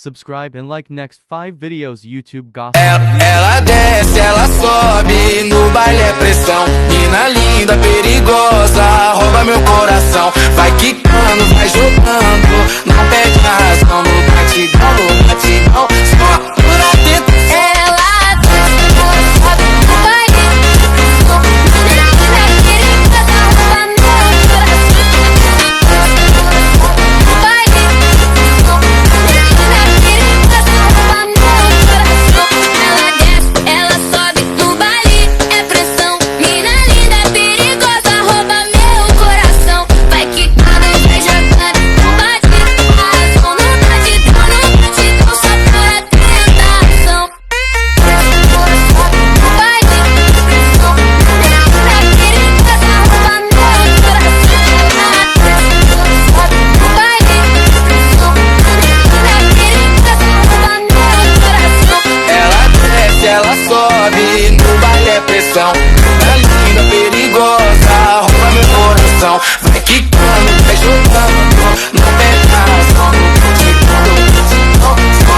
subscribe and like next 5 videos YouTube gospel. Ela desce, ela sobe, no baile é pressão. Mina linda, perigosa, rouba meu coração. Vai quicando, vai jogando, não perde a razão. No batidão, só por atento. Ela desce, ela sobe no baile, mina linda, perigosa, rouba meu coração. No baile, mina linda, perigosa, rouba meu coração. Ela desce, ela sobe no baile, é pressão. Mina linda, perigosa, rouba meu coração. Vai quicando, vai jogando, no batidão, razão. No batidão, só por tentação. Ela sobe no baile, pressão. Mina linda, perigosa, rouba meu coração. Ela desce, ela sobe no baile, pressão. Mina linda, perigosa, rouba meu coração. Ela desce, ela sobe, no baile é pressão. Mina linda, perigosa, rouba meu coração. Vai quicando, vai jogando, não perde a razão. No batidão, só.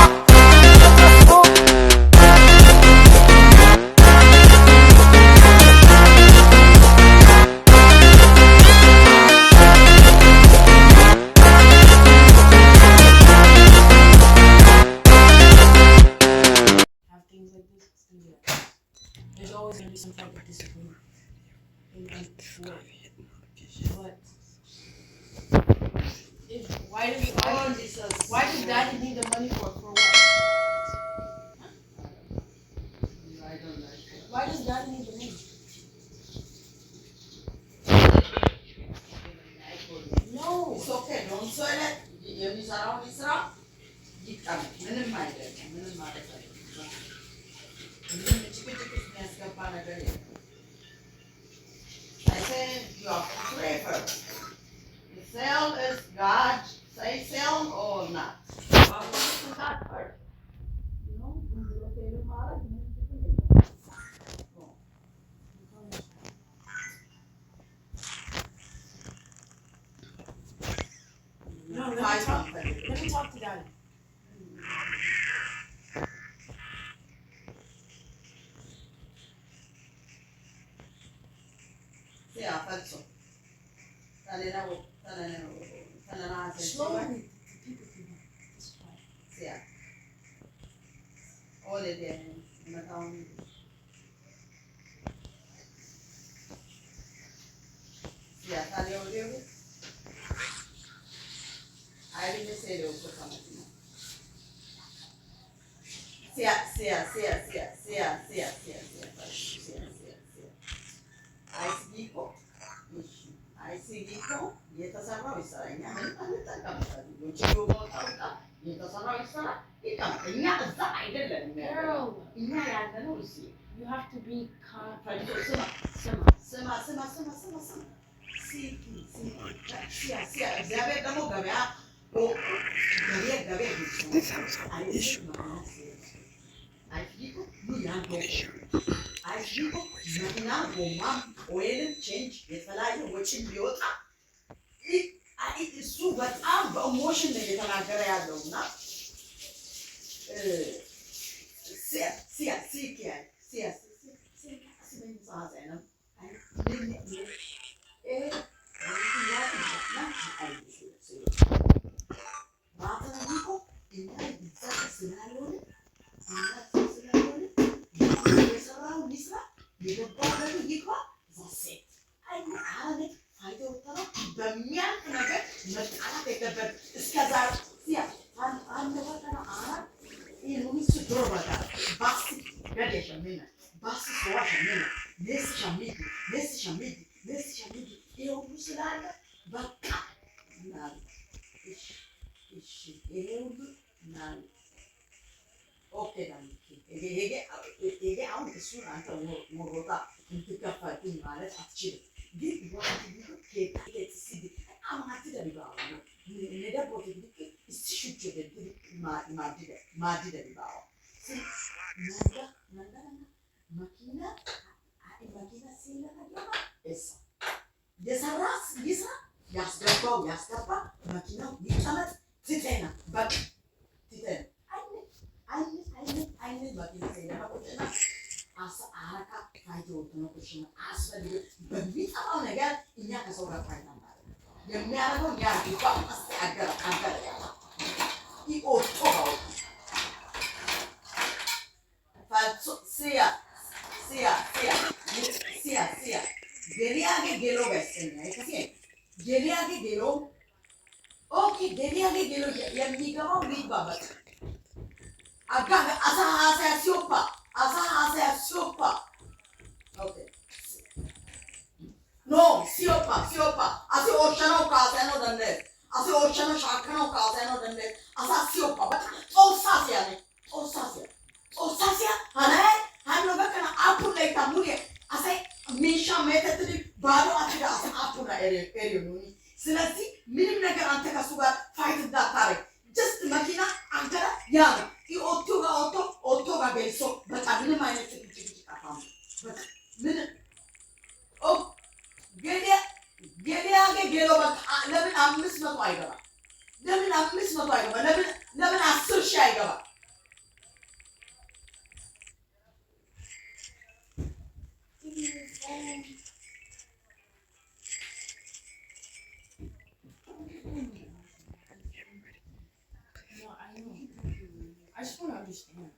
Have things like this, it's gonna be like this. There's always gonna be some type of disagreement. But why does Daddy need the money for what? Why does Daddy need the money? No. It's okay, don't sweat it. የሚሰራው ይጣል ምንም አይደለም ምንም ማለት አይደለም ምንም ጭቅጭቅ ውስጥ የሚያስገባ ነገር የለም I say you have to pray first. The sale is God, say sale or not. You have to listen to God first. You know, okay, ማለት ምንም ችግር የለም No, let me talk to Daddy. Sì, ha fatto. Slowly, the people can hear. It's quiet. Sì. Ole viene, una town. Sì, tale olio. Hai di sera o cosa mattina. አይሲዲኮ የተሰራው ይሰራ እኛ ምንም አንጠቀምበትም። ውጭ ቦታውታ የተሰራው ይሰራ ይቀመጥ። እኛ እዛ አይደለም Girl, እኛ ያለነው እዚህ you have to be calm. ፈልጎ ስማ ሲያ እግዚአብሔር ደግሞ ገበያ አይሲዲኮ ያንተ አይሲዲኮ መኪና ጎማ ኦይልን ቼንጅ የተለያየ ወጪ ቢወጣ እሱ በጣም በኢሞሽን ነው እየተናገረ ያለው እና በሚያልቅ ነገር መጣላት የለበት እስከዛ አንድ ወጠና አራት ኢሉሚስ ዶርባታ ባስ ገደሽ ምን ባስ ሰዋሽ ምን ነስሻሚዲ ይኸው ስላለ በቃ ናል እሺ ይሄው ናል ኦኬ ዳንኪ ይሄ አሁን እሱን አንተ ሞሮታ እንትከፋልኝ ማለት አትችልም ግን ይወጣ ከየት ሲዲ አማት ደሪባው ነደቦት ዲክ እስሽቹ ደግ ማዲ ደሪባው መኪና ሲለና እሳ የሰራስ ይስራ ያስገባ መኪናው ይቀመጥ ትተና በቃ ትተና መኪና ሄደህ ቁጭና አረካ ፋይቶ ነው ቁጭና አስፈልግ በሚጠፋው ነገር እኛ ከሰው ጋር ፋይታ ማለት የሚያደርገው ያርግባ አስተያገረ አንተ ይኦቶው ፋሶ ሲያ Geriage gelo bestemia, è così? Geriage gelo. Ok, geriage gelo ya migawa baba. Aga asa siopa. Okay. No, siopa. Ase oshano kasano dande. Ase oshano shakano kasano dande. Asa siopa. Osasia. Hanai, hanno bakana apu leita muria. Ase Misha metetri baro atira ase apuna eri nuni. Selasi minim ነገር አንተ ከሱ ጋር ፋይት እንዳታረግ ጀስት መኪና አንተራ ያ ኦቶ ጋር ገልጾ በቃ ምንም አይነት ጭቅጭቅ አታም በቃ ምን ኦ ገሊያ ገሎ በቃ ለምን 500 አይገባ ለምን 10 ሺህ አይገባ No, I know. I just want to understand.